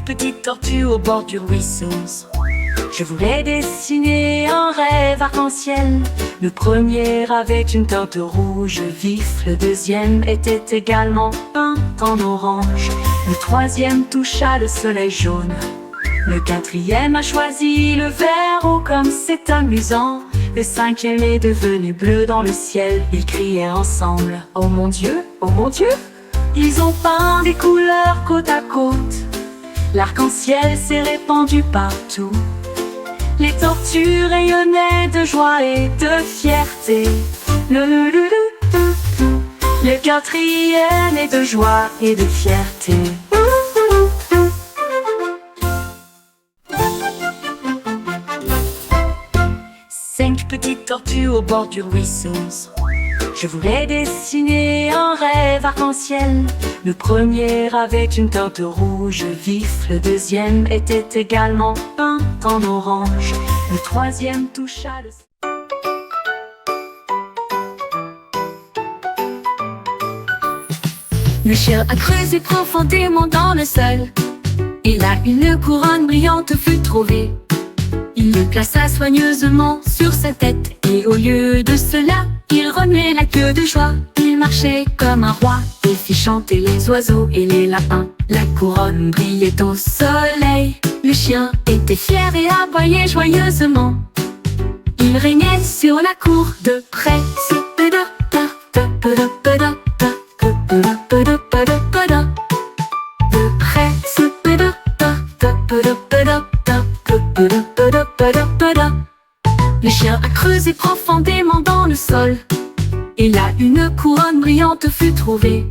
petites tortues au bord du ruisseau. Je voulais dessiner un rêve arc-en-ciel. Le premier avait une teinte rouge vif. Le deuxième était également peint en orange. Le troisième toucha le soleil jaune. Le quatrième a choisi le vert haut comme c'est amusant. Le cinquième est devenu bleu dans le ciel. Ils criaient ensemble: oh mon Dieu, oh mon Dieu! Ils ont peint des couleurs côte à côte. L'arc-en-ciel s'est répandu partout. Les tortues rayonnaient de joie et de fierté. Le quatrième est de joie et de fierté. Cinq petites tortues au bord du ruisseau. Je voulais dessiner un rêve arc-en-ciel. Le premier avait une teinte rouge vif. Le deuxième était également peint en orange. Le troisième toucha le... Le chien a creusé profondément dans le sol. Et là une couronne brillante fut trouvée. Il le plaça soigneusement sur sa tête. Et au lieu de cela, il remuait la queue de joie. Il marchait comme un roi et fit chanter les oiseaux et les lapins. La couronne brillait au soleil. Le chien était fier et aboyait joyeusement. Il régnait sur la cour de près. Le chien a creusé profondément dans le sol. Et là une couronne brillante fut trouvée.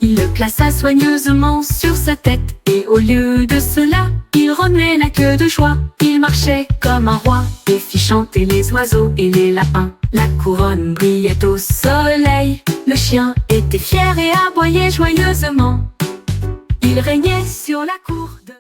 Il le plaça soigneusement sur sa tête. Et au lieu de cela, il remuait la queue de joie. Il marchait comme un roi et fit chanter les oiseaux et les lapins. La couronne brillait au soleil. Le chien était fier et aboyait joyeusement. Il régnait sur la cour de...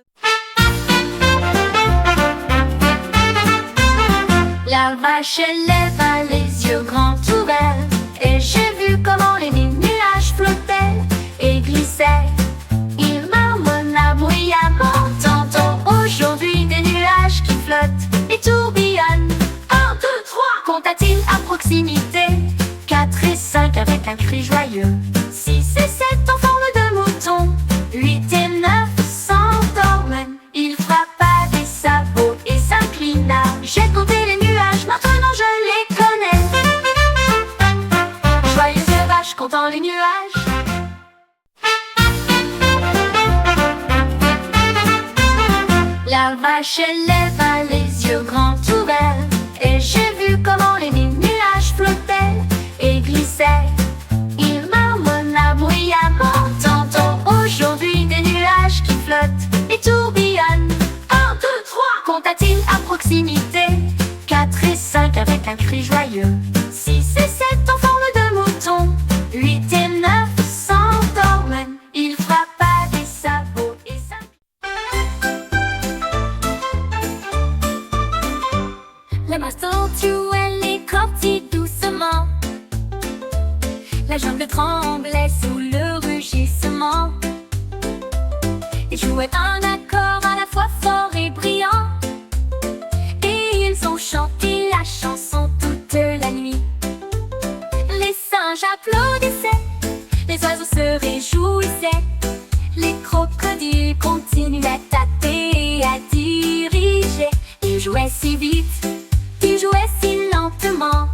La vache leva les yeux grands ouverts, et j'ai vu comment les nuages flottaient et glissaient. Il marmonna bruyamment: tantôt aujourd'hui des nuages qui flottent et tourbillonnent. 1, 2, 3, compta-t-il à proximité. 4 et 5 avec un cri joyeux. 6 et 7 en forme de mouton. 8 et 9 s'endorment. Il frappa des sabots et s'inclina. J'ai compté les nuages, maintenant je les connais. Joyeuse vache comptant les nuages. La vache leva les yeux grands ouverts, et j'ai vu comment les nuages flottaient et glissaient. Il marmonna bruyamment: tantôt aujourd'hui des nuages qui flottent et tourbillonnent. 1, 2, 3, compta-t-il à proximité. 4 et 5 avec un cri joyeux. 6 et 7 en forme de mouton. 8 et 9 s'endorment. Il frappa des sabots et la tortue, elle écortit doucement. La jungle tremblait sous le rugissement. Ils jouaient un accord à la fois fort et brillant, et ils ont chanté la chanson toute la nuit. Les singes applaudissaient, les oiseaux se réjouissaient. Les crocodiles continuaient à tâter et à diriger. Ils jouaient si vite, ils jouaient si lentement.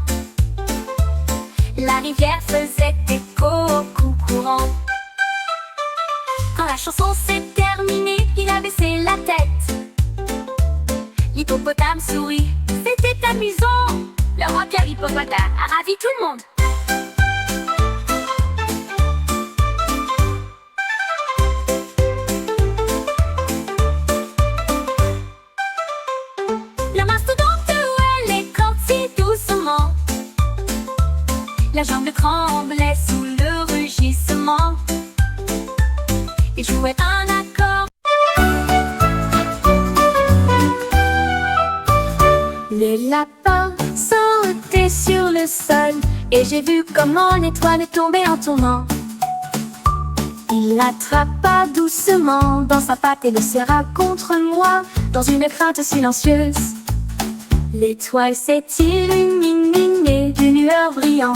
La rivière faisait écho au coup courant. Quand la chanson s'est terminée, il a baissé la tête. L'hippopotame sourit, c'était amusant. Le roi Pierre Hippopotame a ravi tout le monde. La mastodonte, elle écortit doucement. La jungle tremblait sous le rugissement. Ils jouaient un accord. Les lapins sautaient sur le sol, et j'ai vu comment l'étoile tombait en tournant. Il Il l'attrapa doucement dans sa patte et le serra contre moi dans une crainte silencieuse. L'étoile s'est illuminée d'une lueur brillante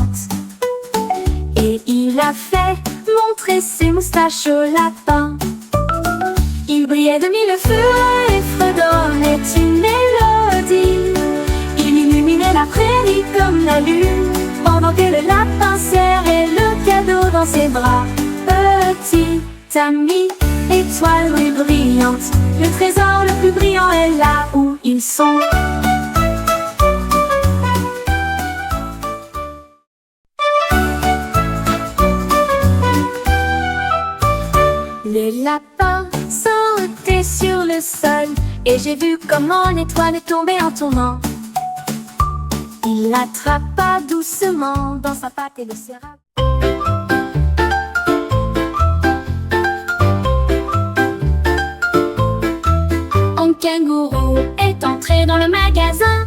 et il a fait montrer ses moustaches au lapin. Il brillait de mille feux et fredonnait une mélodie. Il illuminait la prairie comme la lune pendant que le lapin serrait le cadeau dans ses bras. Petit ami, étoile brillante, le trésor le plus brillant est là où ils sont. Le lapin sautait sur le sol et j'ai vu comment l'étoile est tombée en tournant. Il l'attrapa doucement dans sa patte et le serra. Un kangourou est entré dans le magasin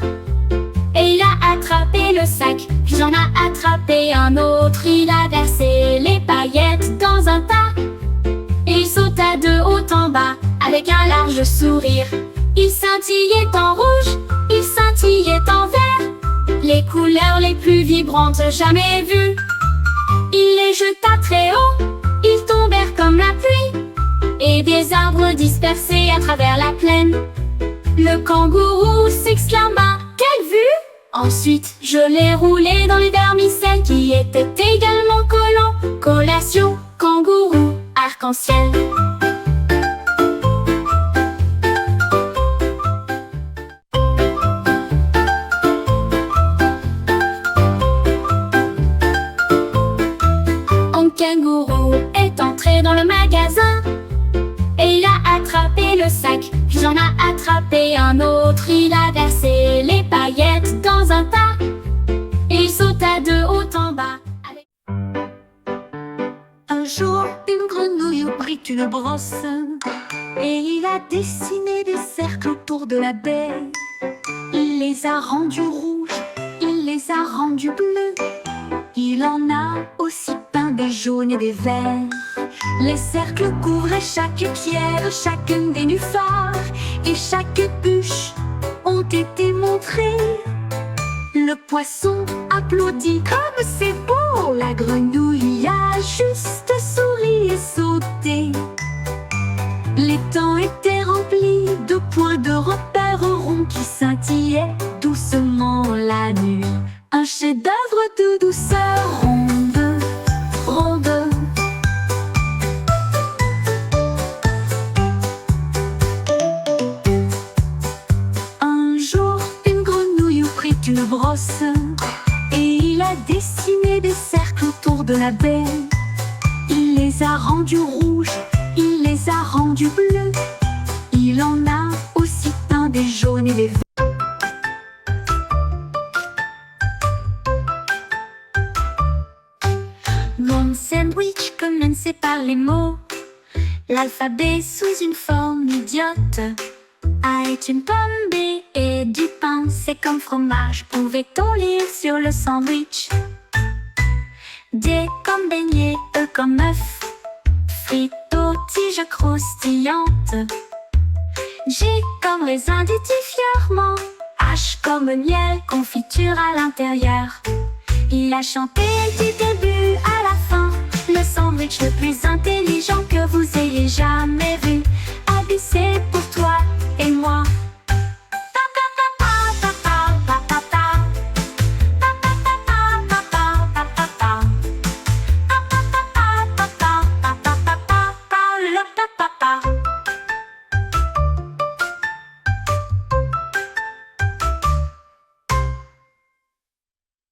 et il a attrapé le sac, puis j'en a attrapé un autre. Il a versé les paillettes dans un tas. Il sauta de haut en bas avec un large sourire. Il scintillait en rouge, il scintillait en vert, les couleurs les plus vibrantes jamais vues. Il les jeta très haut, ils tombèrent comme la pluie et des arbres dispersés à travers la plaine. Le kangourou s'exclama: quelle vue! Ensuite, je l'ai roulé dans les vermicelles qui étaient également collants. Collation, kangourou, arc-en-ciel. Un kangourou est entré dans le magasin et il a attrapé le sac, puis j'en a attrapé un autre. Il a versé les paillettes dans un tas et il sauta de haut en bas. Un jour, une grenouille prit une brosse et il a dessiné des cercles autour de la baie. Il les a rendus rouges, il les a rendus bleus. Il en a aussi peint des jaunes et des verts. Les cercles couvraient chaque pierre, chacun des nénuphars, et chaque bûche ont été montrées. Le poisson applaudit comme c'est beau. La grenouille a juste souri et sauté. Les temps étaient remplis de points de repère ronds qui scintillaient doucement la nuit. Un chef-d'œuvre de douceur ronde, ronde. Un jour, une grenouille prit une brosse et il a dessiné des cercles autour de la baie. Il les a rendus rouges, il les a rendus bleus. Il en a aussi peint des jaunes et des verts. Mon sandwich commençait par les mots. L'alphabet sous une forme idiote. A est une pomme, B et du pain, c'est comme fromage. Pouvait-on lire sur le sandwich? D comme beignet, E comme œuf, frites aux tiges croustillantes. G comme raisin dit fièrement, H comme miel, confiture à l'intérieur. Il a chanté du début à la fin, le sandwich le plus intelligent que vous ayez jamais